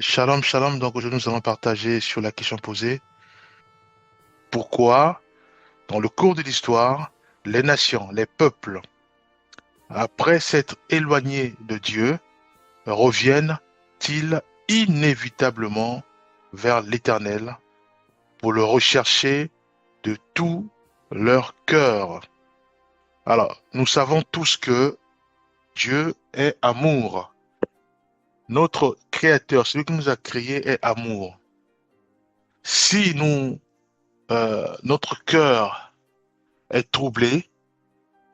Shalom, shalom. Donc aujourd'hui, nous allons partager sur la question posée. Pourquoi, dans le cours de l'histoire, les nations, les peuples, après s'être éloignés de Dieu, reviennent-ils inévitablement vers l'Éternel pour le rechercher de tout leur cœur? Alors, nous savons tous que Dieu est amour. Notre Créateur, celui qui nous a créés, est amour. Si notre cœur est troublé,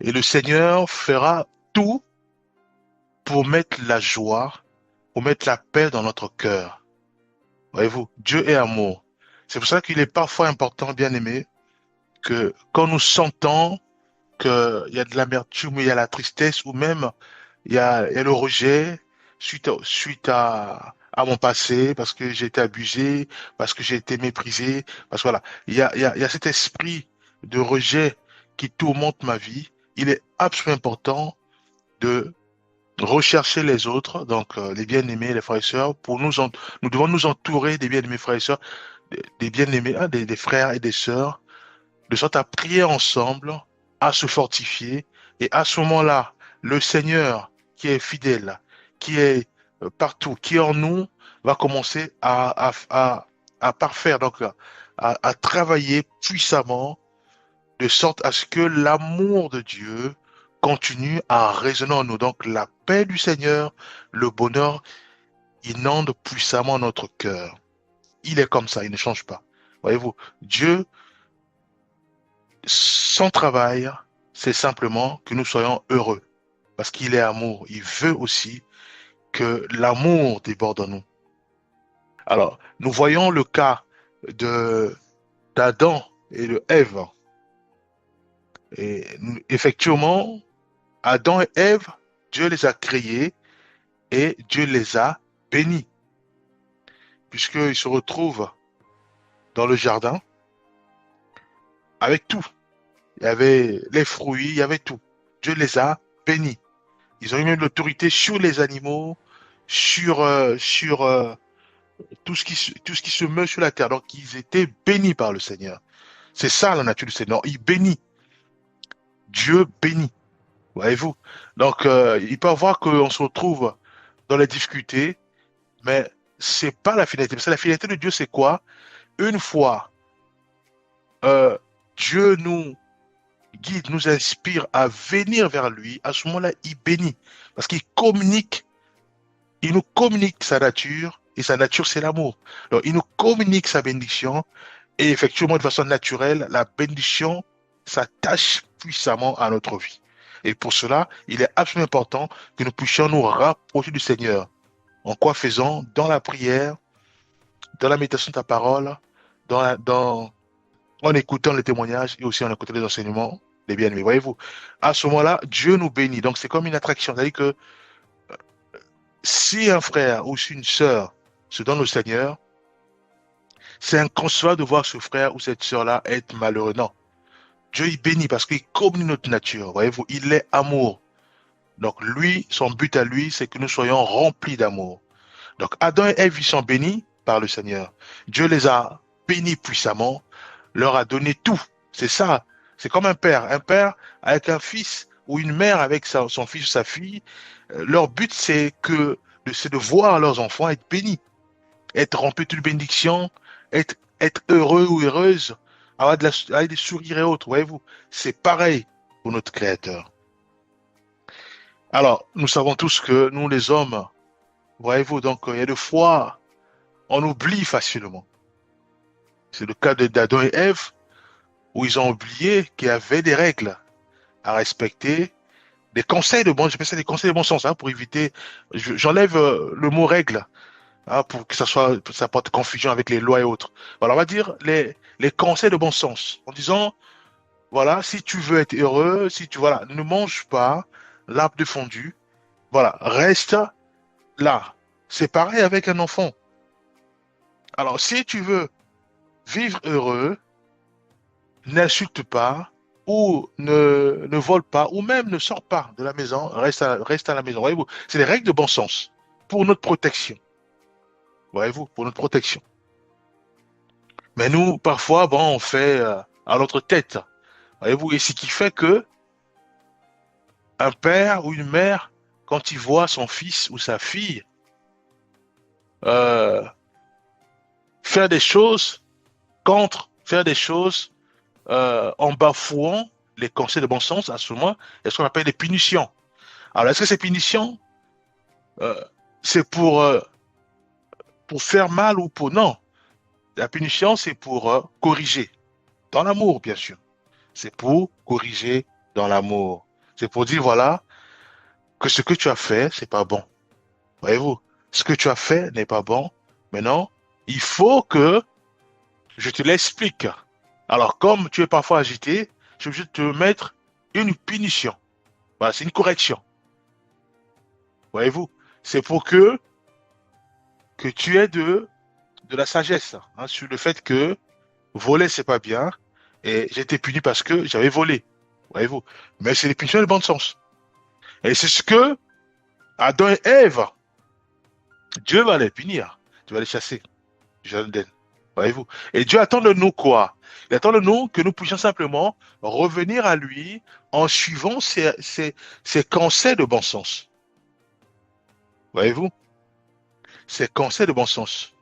et le Seigneur fera tout pour mettre la joie, pour mettre la paix dans notre cœur. Voyez-vous, Dieu est amour. C'est pour ça qu'il est parfois important, bien aimé, que quand nous sentons qu'il y a de l'amertume, il y a la tristesse, ou même il y a le rejet suite à mon passé, parce que j'ai été abusé, parce que j'ai été méprisé, parce que voilà, il y a cet esprit de rejet qui tourmente ma vie. Il est absolument important de rechercher les autres, donc les bien-aimés, les frères et sœurs, nous devons nous entourer des bien-aimés frères et sœurs, des bien-aimés, hein, des frères et des sœurs, de sorte à prier ensemble, à se fortifier, et à ce moment-là, le Seigneur qui est fidèle, qui est partout, qui est en nous, va commencer à parfaire, donc à travailler puissamment de sorte à ce que l'amour de Dieu continue à résonner en nous. Donc la paix du Seigneur, le bonheur, inonde puissamment notre cœur. Il est comme ça, il ne change pas. Voyez-vous, Dieu, son travail, c'est simplement que nous soyons heureux. Parce qu'il est amour. Il veut aussi que l'amour déborde en nous. Alors, nous voyons le cas de d'Adam et de Ève. Et effectivement, Adam et Ève, Dieu les a créés et Dieu les a bénis, puisqu'ils se retrouvent dans le jardin avec tout. Il y avait les fruits, il y avait tout. Dieu les a bénis. Ils ont eu même l'autorité sur les animaux, sur tout ce qui se meut sur la terre. Donc, ils étaient bénis par le Seigneur. C'est ça la nature du Seigneur. Il bénit. Dieu bénit. Voyez-vous? Donc, il peut y avoir qu'on se retrouve dans les difficultés, mais c'est pas la finalité. Parce que la finalité de Dieu, c'est quoi? Une fois euh, Dieu nous guide, nous inspire à venir vers lui, à ce moment-là, il bénit. Parce qu'il communique, il nous communique sa nature, et sa nature, c'est l'amour. Donc, il nous communique sa bénédiction, et effectivement, de façon naturelle, la bénédiction s'attache puissamment à notre vie. Et pour cela, il est absolument important que nous puissions nous rapprocher du Seigneur. En quoi faisant? Dans la prière, dans la méditation de ta parole, en écoutant les témoignages et aussi en écoutant les enseignements des bien-aimés. Voyez-vous, à ce moment-là, Dieu nous bénit. Donc, c'est comme une attraction. C'est-à-dire que si un frère ou si une sœur se donne au Seigneur, c'est inconcevable de voir ce frère ou cette sœur-là être malheureux. Non. Dieu, il bénit parce qu'il communique notre nature. Voyez-vous, il est amour. Donc, lui, son but à lui, c'est que nous soyons remplis d'amour. Donc, Adam et Ève, ils sont bénis par le Seigneur. Dieu les a bénis puissamment, leur a donné tout. C'est ça. C'est comme un père. Un père avec un fils ou une mère avec son fils ou sa fille. Leur but, c'est de voir leurs enfants être bénis, être remplis de toute bénédiction, être heureux ou heureuse, avoir des sourires et autres. Voyez-vous, c'est pareil pour notre Créateur. Alors, nous savons tous que nous, les hommes, voyez-vous, donc, il y a des fois, on oublie facilement. C'est le cas d'Adam et Ève, où ils ont oublié qu'il y avait des règles à respecter, des conseils de bon, j'appelle ça des conseils de bon sens, hein, pour éviter, j'enlève le mot règle, hein, pour que ça porte confusion avec les lois et autres. Voilà, on va dire les conseils de bon sens, en disant, voilà, si tu veux être heureux, si tu, voilà, ne mange pas l'arbre défendu, voilà, reste là. C'est pareil avec un enfant. Alors, si tu veux vivre heureux, n'insulte pas, ou ne vole pas, ou même ne sort pas de la maison, reste à la maison. Voyez-vous, c'est des règles de bon sens pour notre protection. voyez-vous, pour notre protection. Mais nous, parfois, bon, on fait à notre tête, voyez-vous, et ce qui fait que un père ou une mère, quand il voit son fils ou sa fille euh, faire des choses faire des choses en bafouant les conseils de bon sens, à ce moment, il y a ce qu'on appelle des punitions. Alors, est-ce que ces punitions, euh, c'est pour faire mal ou pour... Non, la punition, c'est pour corriger, dans l'amour, bien sûr. C'est pour corriger dans l'amour. C'est pour dire, voilà, que ce que tu as fait, c'est pas bon. Voyez-vous, ce que tu as fait n'est pas bon. Maintenant, il faut que je te l'explique. Alors, comme tu es parfois agité, je vais te mettre une punition. Voilà, c'est une correction. Voyez-vous, c'est pour que tu aies de la sagesse hein, sur le fait que voler, c'est pas bien. Et j'ai été puni parce que j'avais volé. Voyez-vous, mais c'est des punitions de bon sens. Et c'est ce que Adam et Ève, Dieu va les punir. Dieu va les chasser du jardin d'Éden. Voyez-vous? Et Dieu attend de nous quoi? Il attend de nous que nous puissions simplement revenir à lui en suivant ses conseils de bon sens. Voyez-vous? Ses conseils de bon sens.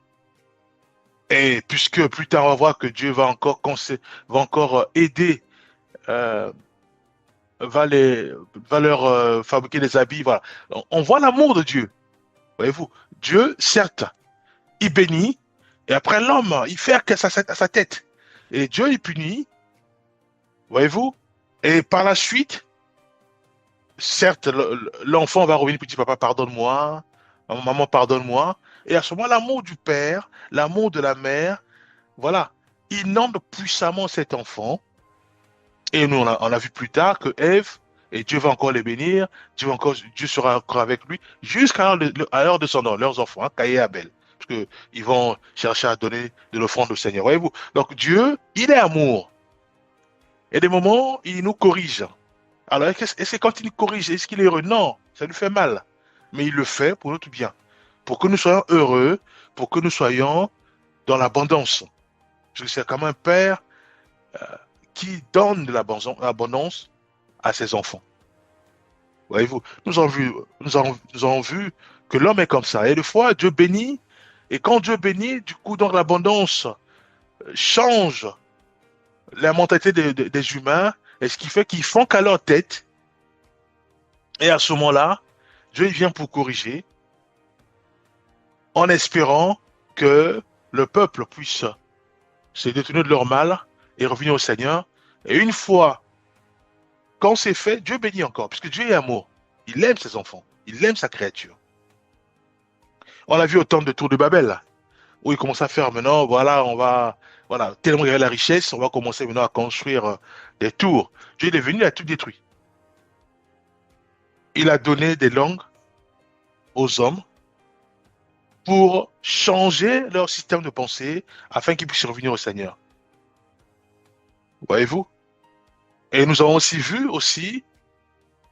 Et puisque plus tard on va voir que Dieu va encore aider, euh, va les, va leur fabriquer des habits. Voilà. On voit l'amour de Dieu. Voyez-vous? Dieu, certes, il bénit, et après l'homme, il fait à sa tête. Et Dieu, il punit, voyez-vous? Et par la suite, certes, l'enfant va revenir, petit papa, pardonne-moi, maman, pardonne-moi. Et à ce moment, l'amour du père, l'amour de la mère, voilà, inonde puissamment cet enfant. Et nous, on a vu plus tard que Ève, et Dieu va encore les bénir, Dieu sera encore avec lui, jusqu'à l'heure de son nom, leurs enfants, hein, Caïn et Abel. Parce que ils vont chercher à donner de l'offrande au Seigneur. Voyez-vous? Donc Dieu, il est amour. Et des moments, il nous corrige. Alors, est-ce que quand il nous corrige, est-ce qu'il est heureux? Non, ça lui fait mal. Mais il le fait pour notre bien. Pour que nous soyons heureux, pour que nous soyons dans l'abondance. Parce que c'est comme un père qui donne de l'abondance à ses enfants. Voyez-vous, nous avons vu que l'homme est comme ça. Et des fois, Dieu bénit. Et quand Dieu bénit, du coup, donc l'abondance change la mentalité des humains. Et ce qui fait qu'ils font qu'à leur tête. Et à ce moment-là, Dieu il vient pour corriger en espérant que le peuple puisse se détourner de leur mal et revenir au Seigneur. Et une fois, quand c'est fait, Dieu bénit encore, puisque Dieu est amour. Il aime ses enfants, il aime sa créature. On l'a vu au temps de Tour de Babel, où il commence à faire maintenant, voilà, voilà, tellement il y avait la richesse, on va commencer maintenant à construire des tours. Dieu est venu, il a tout détruit. Il a donné des langues aux hommes pour changer leur système de pensée afin qu'ils puissent revenir au Seigneur. Voyez-vous? Et nous avons aussi vu aussi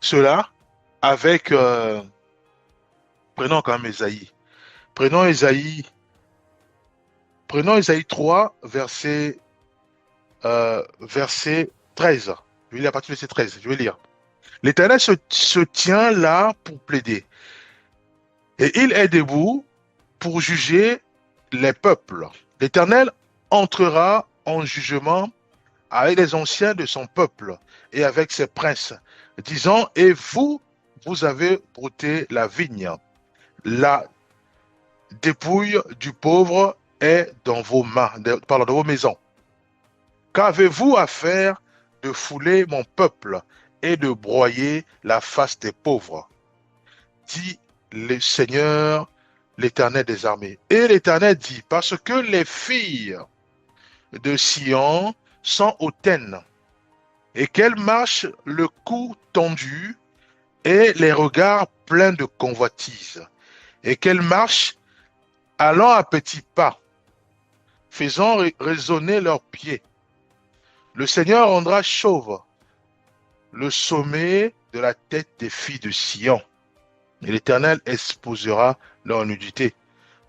cela avec, prenons quand même Ésaïe. Prenons Ésaïe, prenons Ésaïe 3, verset 13. Je vais lire à partir de verset 13. Je vais lire. L'Éternel se tient là pour plaider. Et il est debout pour juger les peuples. L'Éternel entrera en jugement avec les anciens de son peuple et avec ses princes, disant, et vous, vous avez brouté la vigne. La dépouille du pauvre est dans vos mains, pardon, dans vos maisons. Qu'avez-vous à faire de fouler mon peuple et de broyer la face des pauvres? Dit le Seigneur, l'Éternel des armées. Et l'Éternel dit, parce que les filles de Sion sont hautaines, et qu'elles marchent le cou tendu et les regards pleins de convoitise, et qu'elles marchent allant à petits pas, faisant résonner leurs pieds. Le Seigneur rendra chauve le sommet de la tête des filles de Sion, et l'Éternel exposera leur nudité.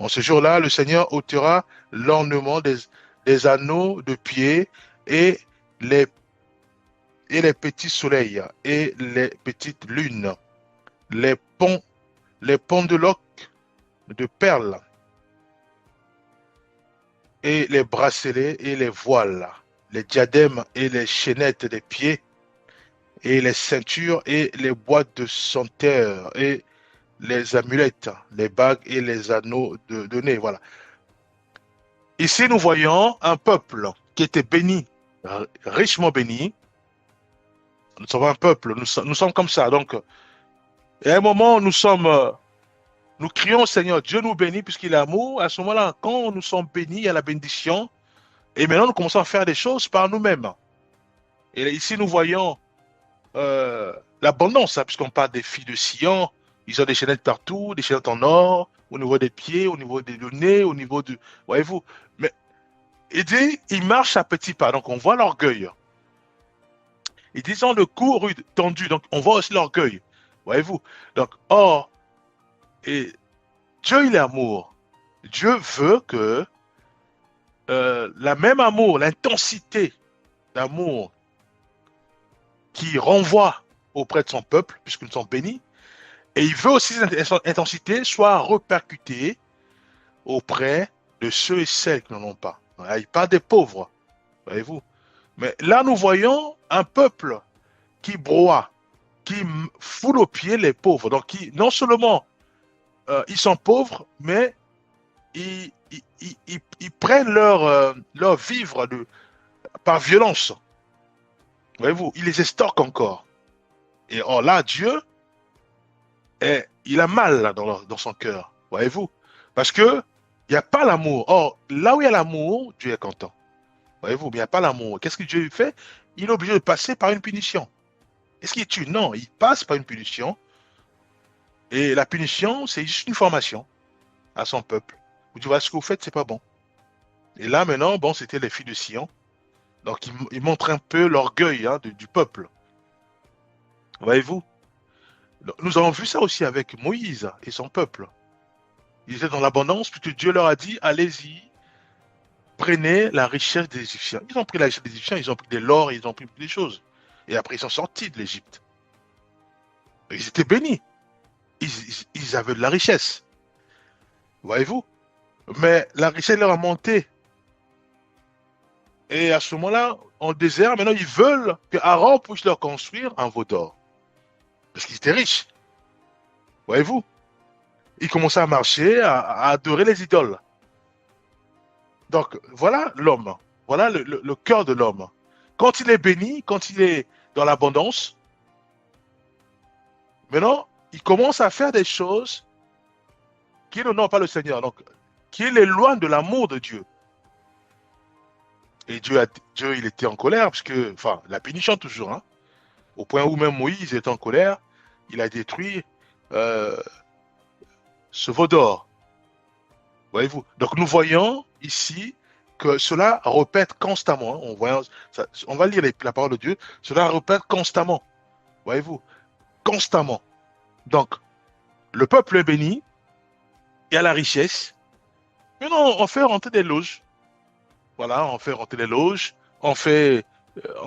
En ce jour-là, le Seigneur ôtera l'ornement des anneaux de pied et les, et les petits soleils et les petites lunes, les ponts, les pendeloques de perles et les bracelets et les voiles, les diadèmes et les chaînettes des pieds et les ceintures et les boîtes de senteur et les amulettes, les bagues et les anneaux de nez. Voilà. Ici, nous voyons un peuple qui était béni, richement béni. Nous sommes un peuple, nous sommes comme ça. Donc, et à un moment, nous crions au Seigneur, Dieu nous bénit puisqu'il est amour. À ce moment-là, quand nous sommes bénis, il y a la bénédiction. Et maintenant, nous commençons à faire des choses par nous-mêmes. Et ici, nous voyons euh, l'abondance, hein, puisqu'on parle des filles de Sion. Ils ont des chaînettes partout, des chaînettes en or, au niveau des pieds, au niveau des nez, au niveau du... Voyez-vous? Mais il dit, ils marchent à petits pas. Donc, on voit l'orgueil. Ils disent, le cou rude, tendu. Donc, on voit aussi l'orgueil. Voyez-vous? Donc, or, et Dieu, il est amour. Dieu veut que la même amour, l'intensité d'amour qui renvoie auprès de son peuple, puisque nous sommes bénis, et il veut aussi que cette intensité soit repercutée auprès de ceux et celles qui n'en ont pas. Voilà, il parle des pauvres, voyez-vous. Mais là, nous voyons un peuple qui broie, qui foule aux pieds les pauvres. Donc, non seulement ils sont pauvres, mais ils prennent leur vivre par violence. Voyez-vous, ils les estorquent encore. Et or là, Dieu, il a mal là, dans son cœur. Voyez-vous? Parce que il n'y a pas l'amour. Or, là où il y a l'amour, Dieu est content. Voyez-vous, mais il n'y a pas l'amour. Qu'est-ce que Dieu fait? Il est obligé de passer par une punition. Est-ce qu'il tue? Non, il passe par une punition. Et la punition, c'est juste une formation à son peuple. Vous dites, voilà, ce que vous faites, c'est pas bon. Et là, maintenant, bon, c'était les filles de Sion. Donc, ils montrent un peu l'orgueil du peuple. Voyez-vous? Nous avons vu ça aussi avec Moïse et son peuple. Ils étaient dans l'abondance, puisque Dieu leur a dit, allez-y, prenez la richesse des Égyptiens. Ils ont pris la richesse des Égyptiens, ils ont pris de l'or, ils ont pris des choses. Et après, ils sont sortis de l'Égypte. Ils étaient bénis. Ils avaient de la richesse. Voyez-vous? Mais la richesse leur a monté. Et à ce moment-là, en désert, maintenant, ils veulent que Aaron puisse leur construire un veau d'or. Parce qu'ils étaient riches. Voyez-vous? Ils commençaient à marcher, à adorer les idoles. Donc, voilà l'homme. Voilà le cœur de l'homme. Quand il est béni, quand il est dans l'abondance, maintenant, il commence à faire des choses qui n'honorent pas le Seigneur. Donc, qui l'éloignent de l'amour de Dieu. Et Dieu, il était en colère, parce que, enfin, la punition toujours, hein, au point où même Moïse était en colère, il a détruit euh, ce veau d'or. Voyez-vous? Donc, nous voyons ici que cela répète constamment. On va lire la parole de Dieu. Cela répète constamment. Voyez-vous? Constamment. Donc, le peuple est béni, il y a la richesse. Maintenant, on fait rentrer des loges. Voilà, on fait rentrer des loges. On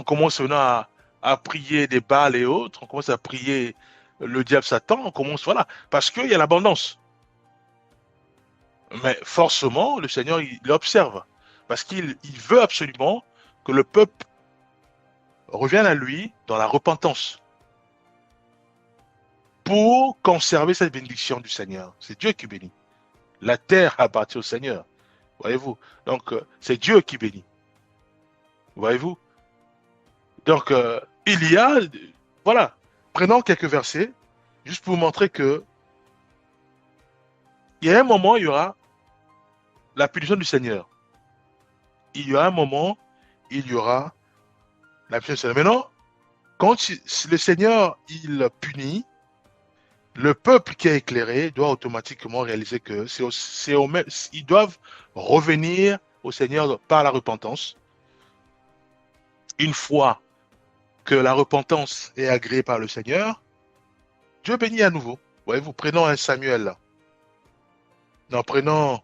commence maintenant à prier des Baals et autres. On commence à prier le diable Satan. On commence, voilà, parce qu'il y a l'abondance. Mais forcément, le Seigneur, il observe. Parce qu'il veut absolument que le peuple revienne à lui dans la repentance. Pour conserver cette bénédiction du Seigneur. C'est Dieu qui bénit. La terre appartient au Seigneur. Voyez-vous? Donc, c'est Dieu qui bénit. Voyez-vous? Donc, il y a... Voilà. Prenons quelques versets, juste pour vous montrer que il y a un moment, il y aura la punition du Seigneur. Il y a un moment, il y aura la punition du Seigneur. Maintenant, quand le Seigneur, il punit, le peuple qui est éclairé doit automatiquement réaliser que ils doivent revenir au Seigneur par la repentance. Une fois que la repentance est agréée par le Seigneur, Dieu bénit à nouveau. Voyez-vous, prenons un Samuel. Non, prenons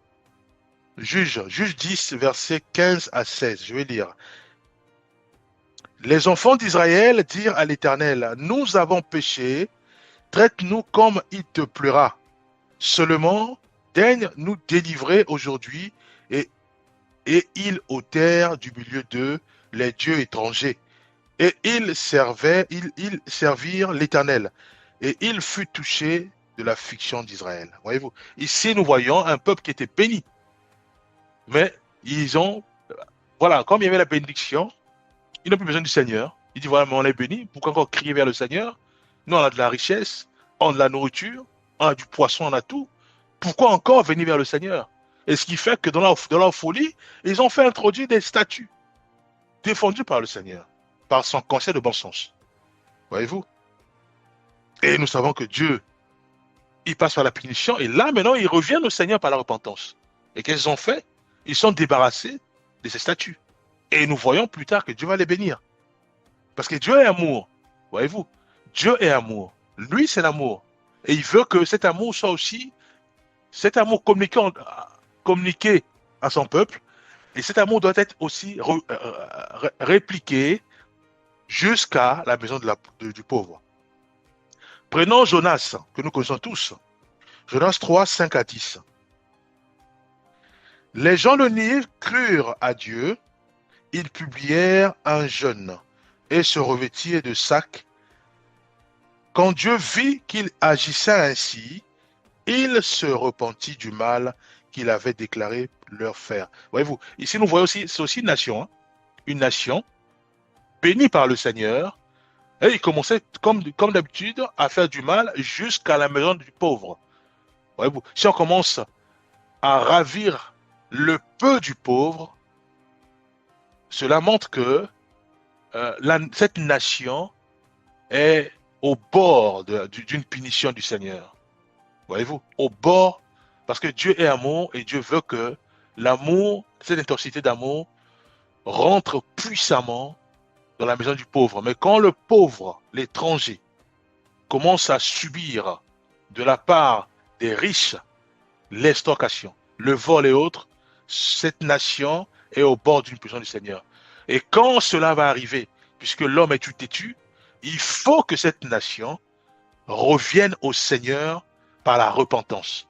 Juge 10, versets 15 à 16. Je vais lire. Les enfants d'Israël dirent à l'Éternel, nous avons péché, traite-nous comme il te plaira. Seulement, daigne nous délivrer aujourd'hui, et, et ils ôtèrent du milieu d'eux les dieux étrangers. Et ils servirent l'Éternel. Et il fut touché de l'affliction d'Israël. Voyez-vous, ici nous voyons un peuple qui était béni. Mais ils ont, voilà, comme il y avait la bénédiction, ils n'ont plus besoin du Seigneur. Il dit, voilà, mais on est béni, pourquoi encore crier vers le Seigneur? Nous, on a de la richesse, on a de la nourriture, on a du poisson, on a tout. Pourquoi encore venir vers le Seigneur? Et ce qui fait que dans leur folie, ils ont fait introduire des statues défendues par le Seigneur, par son conseil de bon sens. Voyez-vous? Et nous savons que Dieu, il passe par la punition, et là, maintenant, ils reviennent au Seigneur par la repentance. Et qu'est-ce qu'ils ont fait? Ils sont débarrassés de ces statues. Et nous voyons plus tard que Dieu va les bénir. Parce que Dieu est amour. Voyez-vous? Dieu est amour. Lui, c'est l'amour. Et il veut que cet amour soit aussi, cet amour communiqué à son peuple. Et cet amour doit être aussi répliqué jusqu'à la maison du pauvre. Prenons Jonas, que nous connaissons tous. Jonas 3, 5 à 10. Les gens de Ninive crurent à Dieu. Ils publièrent un jeûne et se revêtirent de sacs. Quand Dieu vit qu'il agissait ainsi, il se repentit du mal qu'il avait déclaré leur faire. Voyez-vous, ici nous voyons aussi, c'est aussi une nation bénie par le Seigneur, et il commençait comme d'habitude à faire du mal jusqu'à la maison du pauvre. Voyez-vous, si on commence à ravir le peu du pauvre, cela montre que cette nation est au bord d'une punition du Seigneur. Voyez-vous, au bord, parce que Dieu est amour et Dieu veut que l'amour, cette intensité d'amour, rentre puissamment dans la maison du pauvre. Mais quand le pauvre, l'étranger, commence à subir de la part des riches l'extorcation, le vol et autres, cette nation est au bord d'une punition du Seigneur. Et quand cela va arriver, puisque l'homme est têtu, il faut que cette nation revienne au Seigneur par la repentance.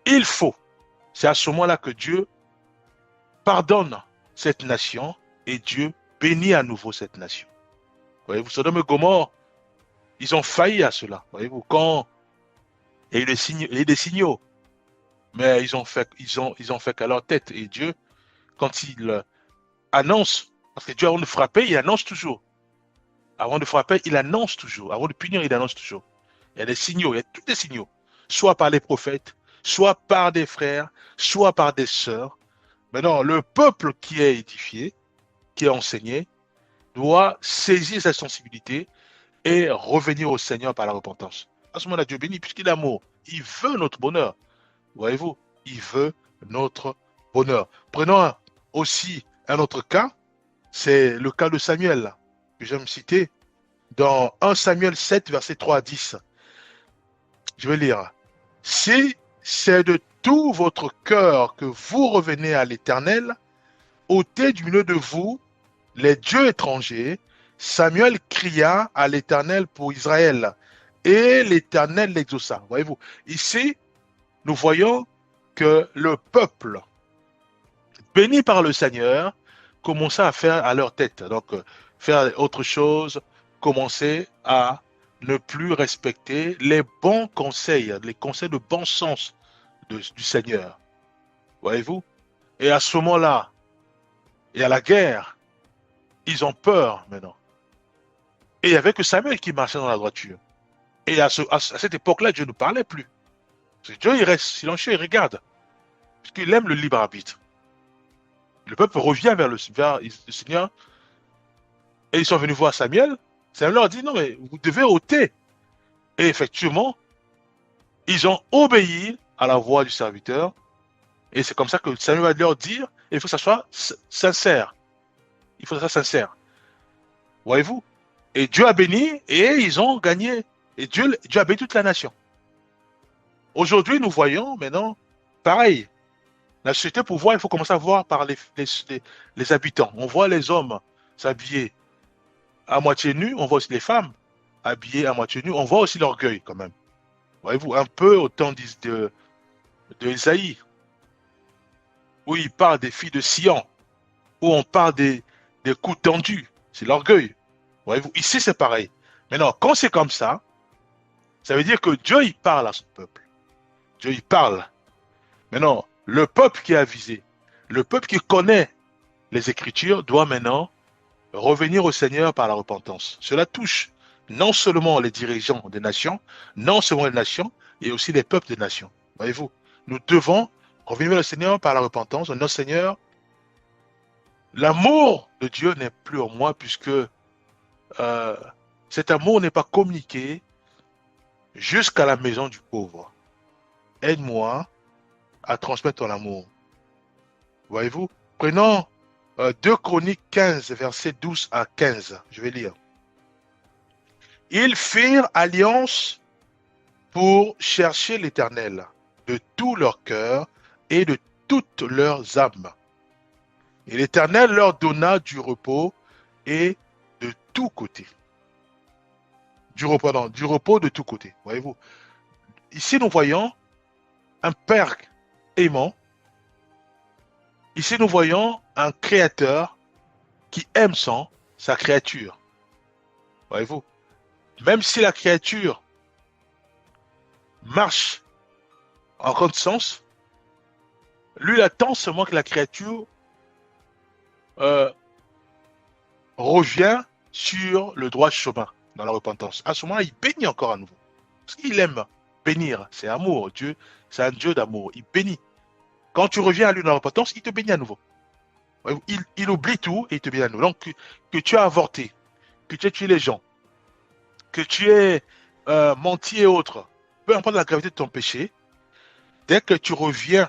Il faut. C'est à ce moment-là que Dieu pardonne cette nation et Dieu bénit à nouveau cette nation. Voyez-vous, Sodome et Gomorrhe, ils ont failli à cela. Voyez-vous, quand il y a eu des signaux, mais ils ont fait qu'à leur tête. Et Dieu, quand il annonce, parce que Dieu, avant de frapper, il annonce toujours. Avant de frapper, il annonce toujours. Avant de punir, il annonce toujours. Il y a des signaux, il y a tous des signaux. Soit par les prophètes, soit par des frères, soit par des sœurs. Maintenant, le peuple qui est édifié, qui est enseigné, doit saisir sa sensibilité et revenir au Seigneur par la repentance. À ce moment-là, Dieu bénit, puisqu'il est amour. Il veut notre bonheur. Voyez-vous, il veut notre bonheur. Prenons aussi un autre cas, c'est le cas de Samuel, que j'aime citer, dans 1 Samuel 7, versets 3 à 10. Je vais lire. Si c'est de tout votre cœur que vous revenez à l'Éternel, ôtez du milieu de vous les dieux étrangers. Samuel cria à l'Éternel pour Israël, et l'Éternel l'exauça. Voyez-vous, ici, nous voyons que le peuple, béni par le Seigneur, commençait à faire à leur tête. Donc, faire autre chose, commencer à ne plus respecter les bons conseils, les conseils de bon sens du Seigneur. Voyez-vous? Et à ce moment-là, il y a la guerre. Ils ont peur maintenant. Et il n'y avait que Samuel qui marchait dans la droiture. Et à cette époque-là, Dieu ne parlait plus. Parce que Dieu, il reste silencieux, il regarde. Parce qu'il aime le libre arbitre. Le peuple revient vers le Seigneur. Et ils sont venus voir Samuel. Samuel leur dit, non, mais vous devez ôter. Et effectivement, ils ont obéi à la voix du serviteur. Et c'est comme ça que Samuel va leur dire, il faut que ça soit sincère. Il faut que ça soit sincère. Voyez-vous? Et Dieu a béni et ils ont gagné. Et Dieu a béni toute la nation. Aujourd'hui, nous voyons maintenant, pareil, la société pour voir, il faut commencer à voir par les habitants. On voit les hommes s'habiller à moitié nus, on voit aussi les femmes habillées à moitié nues, on voit aussi l'orgueil quand même. Voyez-vous, un peu au temps de Isaïe, où il parle des filles de Sion, où on parle des coups tendus, c'est l'orgueil. Voyez-vous, ici c'est pareil. Maintenant, quand c'est comme ça veut dire que Dieu il parle à son peuple. Dieu il parle. Maintenant, le peuple qui est avisé, le peuple qui connaît les Écritures doit maintenant revenir au Seigneur par la repentance. Cela touche non seulement les dirigeants des nations, non seulement les nations, et aussi les peuples des nations. Voyez-vous, nous devons revenir au Seigneur par la repentance. Notre Seigneur, l'amour de Dieu n'est plus en moi puisque cet amour n'est pas communiqué jusqu'à la maison du pauvre. Aide-moi à transmettre ton amour. Voyez-vous, prenons 2 Chroniques 15, versets 12 à 15. Je vais lire. Ils firent alliance pour chercher l'Éternel de tout leur cœur et de toutes leurs âmes. Et l'Éternel leur donna du repos et de tous côtés. Du repos, non, du repos de tous côtés. Voyez-vous. Ici, nous voyons un Père aimant. Ici, nous voyons un Créateur qui aime sa créature. Voyez-vous. Même si la créature marche en contresens, lui, il attend seulement que la créature revient sur le droit chemin dans la repentance. À ce moment-là, il bénit encore à nouveau. Parce qu'il aime bénir. C'est amour. Dieu, c'est un Dieu d'amour. Il bénit. Quand tu reviens à lui dans la repentance, il te bénit à nouveau. Il oublie tout et il te bénit à nouveau. Donc, que tu as avorté, que tu as tué les gens, que tu aies menti et autres, peu importe la gravité de ton péché, dès que tu reviens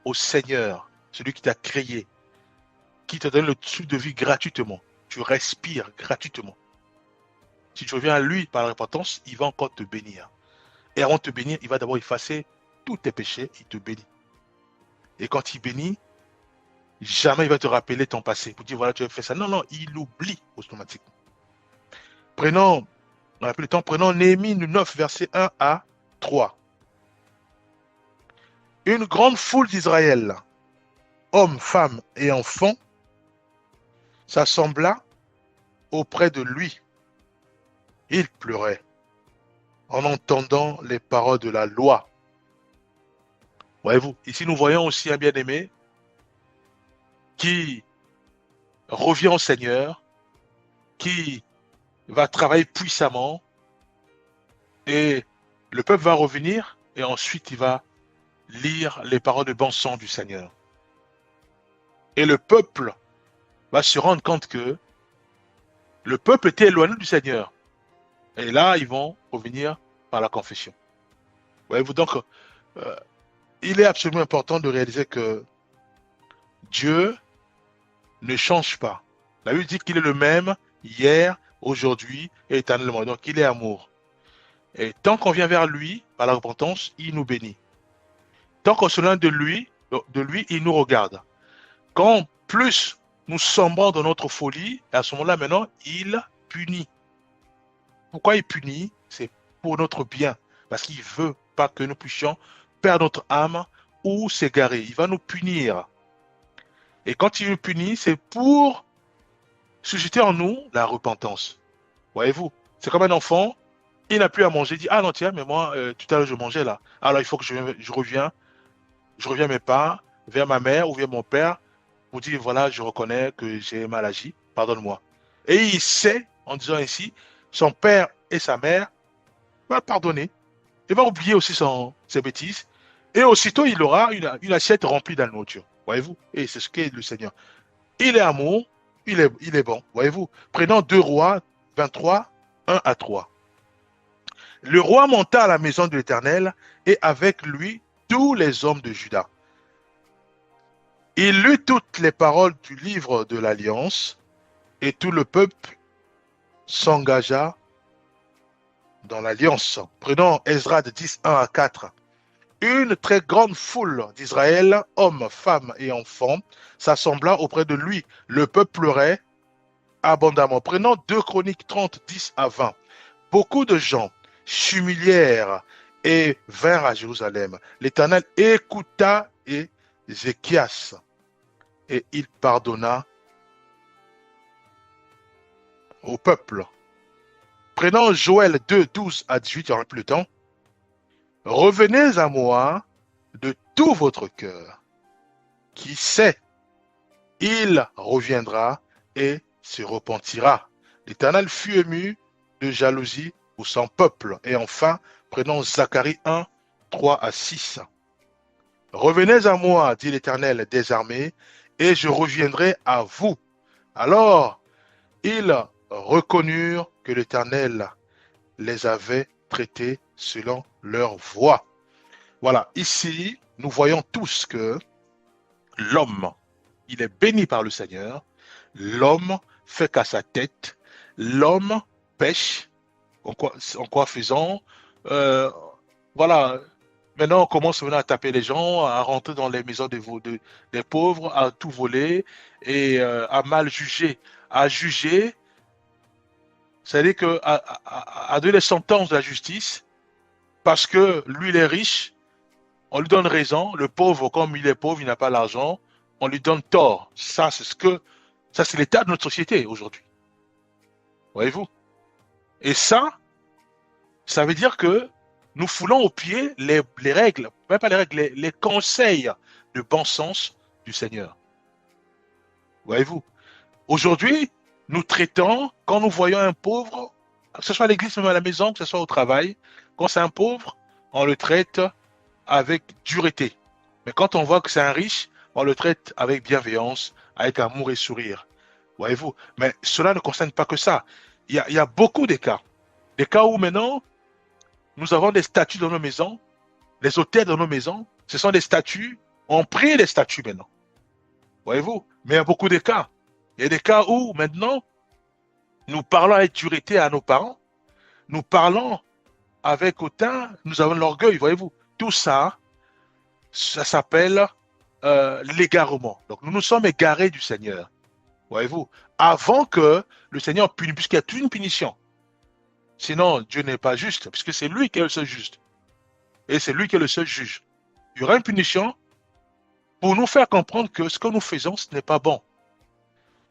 au Seigneur, celui qui t'a créé, qui te donne le souffle de vie gratuitement, tu respires gratuitement. Si tu reviens à lui par la repentance, il va encore te bénir. Et avant de te bénir, il va d'abord effacer tous tes péchés, il te bénit. Et quand il bénit, jamais il va te rappeler ton passé pour dire voilà, tu as fait ça. Non, non, il oublie automatiquement. Prenons, on a plus le temps, prenons Néhémie 9, verset 1 à 3. Une grande foule d'Israël, hommes, femmes et enfants, s'assembla auprès de lui. Il pleurait en entendant les paroles de la loi. Voyez-vous, ici nous voyons aussi un bien-aimé qui revient au Seigneur, qui va travailler puissamment et le peuple va revenir et ensuite il va lire les paroles de bon sens du Seigneur. Et le peuple va se rendre compte que le peuple était éloigné du Seigneur. Et là, ils vont revenir par la confession. Voyez-vous, donc, il est absolument important de réaliser que Dieu ne change pas. La Bible dit qu'il est le même hier, aujourd'hui et éternellement. Donc, il est amour. Et tant qu'on vient vers lui, par la repentance, il nous bénit. Tant qu'on se loin de lui, il nous regarde. Quand plus nous sombrons dans notre folie, à ce moment-là, maintenant, il punit. Pourquoi il punit? C'est pour notre bien. Parce qu'il ne veut pas que nous puissions perdre notre âme ou s'égarer. Il va nous punir. Et quand il nous punit, c'est pour susciter en nous la repentance. Voyez-vous, c'est comme un enfant, il n'a plus à manger. Il dit, ah non, tiens, mais moi, tout à l'heure, je mangeais là. Alors, il faut que je reviens mes pas vers ma mère ou vers mon père pour dire, voilà, je reconnais que j'ai mal agi, pardonne-moi. Et il sait, en disant ainsi, son père et sa mère vont le pardonner. Il va oublier aussi ses bêtises. Et aussitôt, il aura une assiette remplie de la nourriture. Voyez-vous? Et c'est ce qu'est le Seigneur. Il est amour, il est bon. Voyez-vous? Prenons 2 Rois 23, 1 à 3. Le roi monta à la maison de l'Éternel et avec lui tous les hommes de Juda. Il lut toutes les paroles du livre de l'Alliance et tout le peuple s'engagea dans l'Alliance. Prenons Esdras de 10, 1 à 4. Une très grande foule d'Israël, hommes, femmes et enfants, s'assembla auprès de lui. Le peuple pleurait abondamment. Prenons 2 Chroniques 30, 10 à 20. Beaucoup de gens s'humilièrent et vinrent à Jérusalem. L'Éternel écouta Ézéchias et il pardonna au peuple. Prenons Joël 2, 12 à 18, il n'y aura plus le temps. Revenez à moi de tout votre cœur. Qui sait, il reviendra et se repentira. L'Éternel fut ému de jalousie pour son peuple. Et enfin, prenons Zacharie 1, 3 à 6. Revenez à moi, dit l'Éternel des armées, et je reviendrai à vous. Alors, ils reconnurent que l'Éternel les avait traités selon leur voie. Voilà, ici, nous voyons tous que l'homme, il est béni par le Seigneur, l'homme fait qu'à sa tête, l'homme pêche, en quoi faisant, euh, voilà, maintenant on commence maintenant à taper les gens, à rentrer dans les maisons des pauvres, à tout voler et à mal juger. À juger, c'est-à-dire que à donner les sentences de la justice, parce que lui il est riche, on lui donne raison, le pauvre, comme il est pauvre, il n'a pas l'argent, on lui donne tort. Ça c'est l'état de notre société aujourd'hui. Voyez-vous? Et ça veut dire que nous foulons aux pieds les règles, même pas les règles, les conseils de bon sens du Seigneur. Voyez-vous? Aujourd'hui, nous traitons, quand nous voyons un pauvre, que ce soit à l'église, même à la maison, que ce soit au travail, quand c'est un pauvre, on le traite avec dureté. Mais quand on voit que c'est un riche, on le traite avec bienveillance, avec amour et sourire. Voyez-vous? Mais cela ne concerne pas que ça. Il y a beaucoup de cas. Des cas où maintenant, nous avons des statues dans nos maisons, les hôtels dans nos maisons, ce sont des statues, on prie les statues maintenant. Voyez-vous? Mais il y a beaucoup de cas. Il y a des cas où maintenant, nous parlons avec dureté à nos parents, nous parlons avec autant, nous avons l'orgueil, voyez-vous? Tout ça, ça s'appelle l'égarement. Donc nous nous sommes égarés du Seigneur, voyez-vous? Avant que le Seigneur punisse, puisqu'il y a toute une punition. Sinon, Dieu n'est pas juste, puisque c'est lui qui est le seul juste. Et c'est lui qui est le seul juge. Il y aura une punition pour nous faire comprendre que ce que nous faisons, ce n'est pas bon.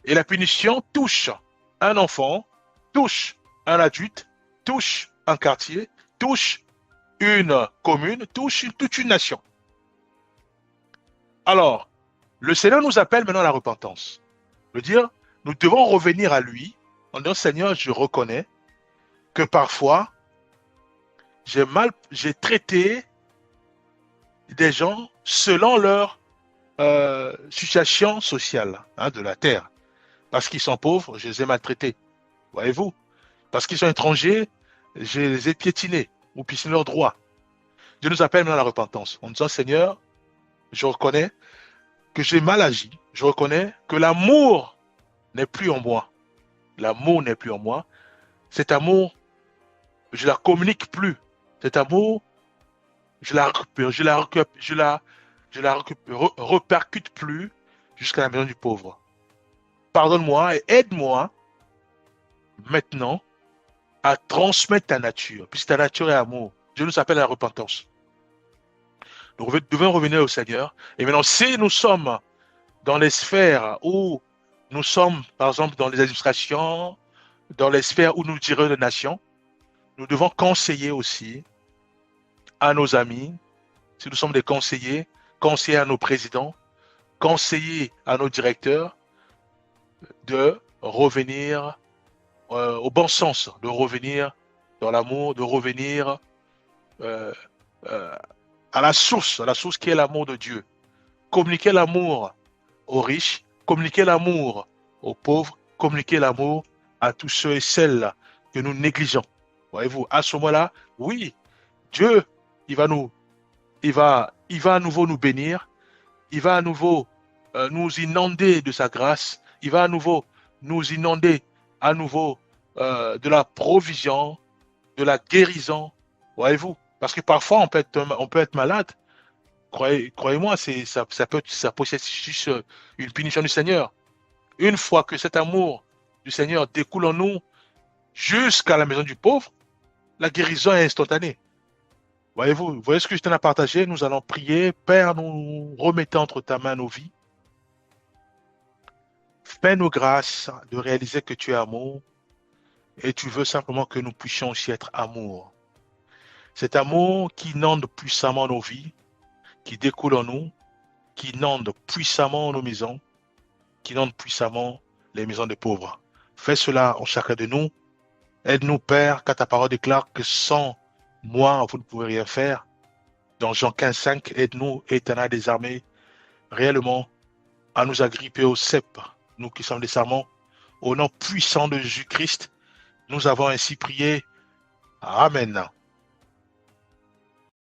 Et la punition touche un enfant, touche un adulte, touche un quartier, touche une commune, touche toute une nation. Alors, le Seigneur nous appelle maintenant à la repentance. Je veux dire, nous devons revenir à lui en disant, Seigneur, je reconnais que parfois, j'ai traité des gens selon leur situation sociale de la terre. Parce qu'ils sont pauvres, je les ai maltraités. Voyez-vous? Parce qu'ils sont étrangers, je les ai piétinés ou piétinés leurs droits. Dieu nous appelle maintenant à la repentance en disant, Seigneur, je reconnais que j'ai mal agi. Je reconnais que l'amour n'est plus en moi. L'amour n'est plus en moi. Cet amour, je ne la communique plus. Cet amour, je la repercute plus jusqu'à la maison du pauvre. Pardonne-moi et aide-moi maintenant à transmettre ta nature, puisque ta nature est amour. Dieu nous appelle à la repentance. Nous devons revenir au Seigneur. Et maintenant, si nous sommes dans les sphères où nous sommes, par exemple, dans les administrations, dans les sphères où nous dirigeons les nations, nous devons conseiller aussi à nos amis, si nous sommes des conseillers, conseiller à nos présidents, conseiller à nos directeurs de revenir au bon sens, de revenir dans l'amour, de revenir euh, euh, à la source qui est l'amour de Dieu. Communiquer l'amour aux riches, communiquer l'amour aux pauvres, communiquer l'amour à tous ceux et celles que nous négligeons. Voyez-vous, à ce moment-là, oui, Dieu, il va à nouveau nous bénir, il va à nouveau nous inonder de sa grâce, il va à nouveau nous inonder à nouveau de la provision, de la guérison, voyez-vous, Parce que parfois, on peut être malade. Croyez-moi, ça peut être juste une punition du Seigneur. Une fois que cet amour du Seigneur découle en nous jusqu'à la maison du pauvre, la guérison est instantanée. Voyez-vous, vous voyez ce que je t'en ai partagé? Nous allons prier. Père, nous remettons entre ta main nos vies. Fais-nous grâce de réaliser que tu es amour et tu veux simplement que nous puissions aussi être amour. Cet amour qui inonde puissamment nos vies, qui découle en nous, qui inonde puissamment nos maisons, qui inonde puissamment les maisons des pauvres. Fais cela en chacun de nous. Aide-nous, Père, car ta parole déclare que sans moi, vous ne pouvez rien faire. Dans Jean 15,5, aide-nous, Éternel des armées, réellement à nous agripper au cep, nous qui sommes des serments. Au nom puissant de Jésus-Christ, nous avons ainsi prié. Amen.